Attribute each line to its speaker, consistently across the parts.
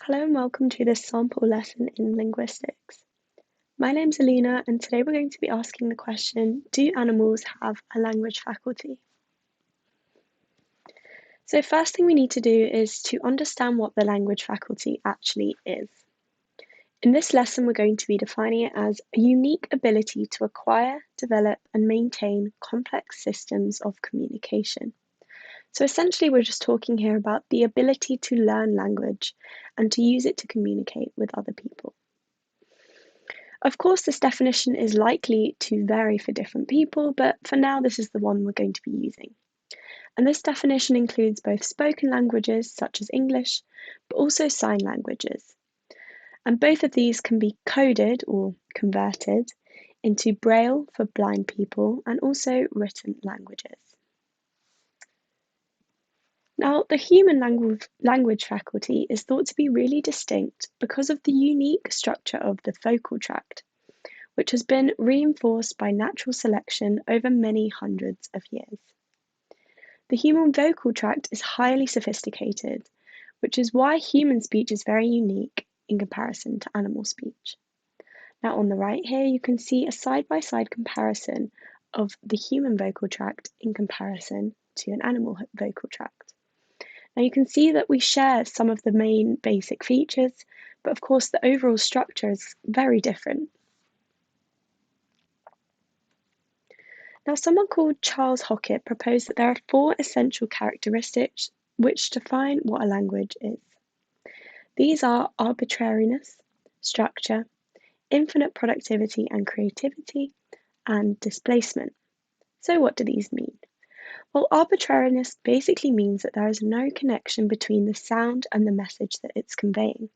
Speaker 1: Hello and welcome to this sample lesson in linguistics. My name's Alina and today we're going to be asking the question, do animals have a language faculty? So first thing we need to do is to understand what the language faculty actually is. In this lesson we're going to be defining it as a unique ability to acquire, develop and maintain complex systems of communication. So essentially we're just talking here about the ability to learn language and to use it to communicate with other people. Of course, this definition is likely to vary for different people, but for now, this is the one we're going to be using. And this definition includes both spoken languages, such as English, but also sign languages. And both of these can be coded or converted into Braille for blind people and also written languages. Now, the human language faculty is thought to be really distinct because of the unique structure of the vocal tract, which has been reinforced by natural selection over many hundreds of years. The human vocal tract is highly sophisticated, which is why human speech is very unique in comparison to animal speech. Now, on the right here, you can see a side-by-side comparison of the human vocal tract in comparison to an animal vocal tract. Now, you can see that we share some of the main basic features, but of course, the overall structure is very different. Now, someone called Charles Hockett proposed that there are 4 essential characteristics which define what a language is. These are arbitrariness, structure, infinite productivity and creativity, and displacement. So what do these mean? Well, arbitrariness basically means that there is no connection between the sound and the message that it's conveying.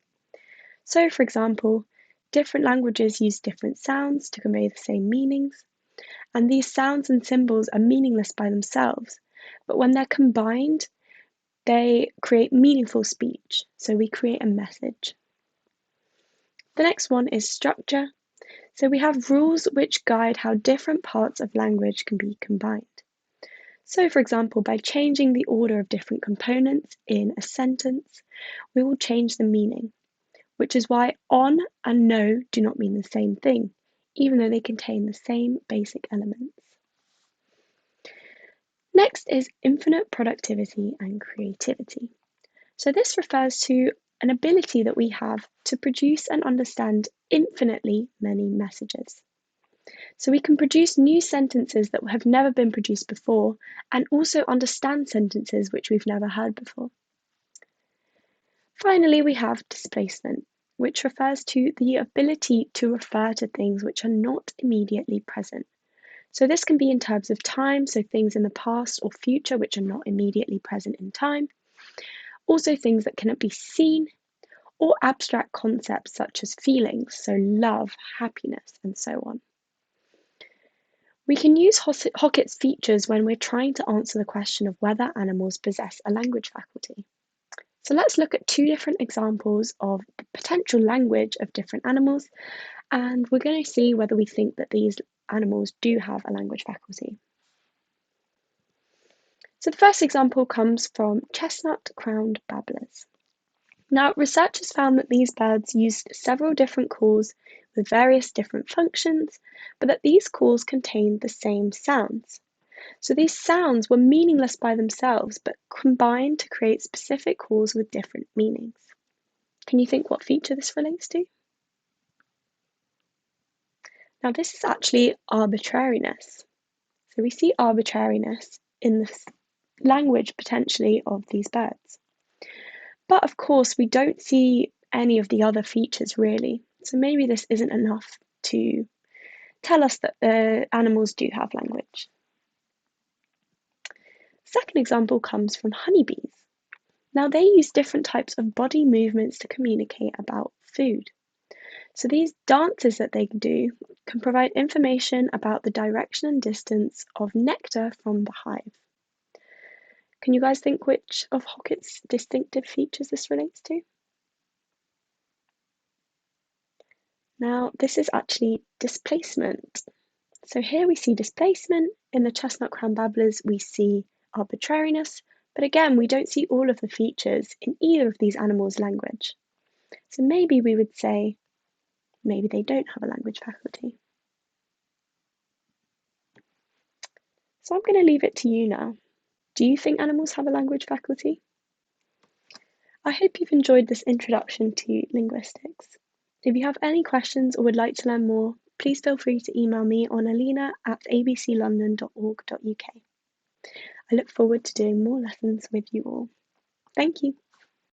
Speaker 1: So, for example, different languages use different sounds to convey the same meanings, and these sounds and symbols are meaningless by themselves, but when they're combined, they create meaningful speech, so we create a message. The next one is structure. So we have rules which guide how different parts of language can be combined. So, for example, by changing the order of different components in a sentence, we will change the meaning, which is why on and no do not mean the same thing, even though they contain the same basic elements. Next is infinite productivity and creativity. So this refers to an ability that we have to produce and understand infinitely many messages. So we can produce new sentences that have never been produced before and also understand sentences which we've never heard before. Finally, we have displacement, which refers to the ability to refer to things which are not immediately present. So this can be in terms of time, so things in the past or future which are not immediately present in time. Also things that cannot be seen, or abstract concepts such as feelings, so love, happiness, and so on. We can use Hockett's features when we're trying to answer the question of whether animals possess a language faculty. So let's look at 2 different examples of the potential language of different animals, and we're going to see whether we think that these animals do have a language faculty. So the first example comes from chestnut-crowned babblers. Now, researchers found that these birds used several different calls with various different functions, but that these calls contained the same sounds. So these sounds were meaningless by themselves, but combined to create specific calls with different meanings. Can you think what feature this relates to? Now, this is actually arbitrariness. So we see arbitrariness in the language potentially of these birds. But of course, we don't see any of the other features really. So maybe this isn't enough to tell us that the animals do have language. Second example comes from honeybees. Now they use different types of body movements to communicate about food. So these dances that they do can provide information about the direction and distance of nectar from the hive. Can you guys think which of Hockett's distinctive features this relates to? Now, this is actually displacement. So here we see displacement. In the chestnut-crowned babblers, we see arbitrariness, but again, we don't see all of the features in either of these animals' language. So maybe we would say, maybe they don't have a language faculty. So I'm going to leave it to you now. Do you think animals have a language faculty? I hope you've enjoyed this introduction to linguistics. If you have any questions or would like to learn more, please feel free to email me on alina@abclondon.org.uk. I look forward to doing more lessons with you all. Thank you.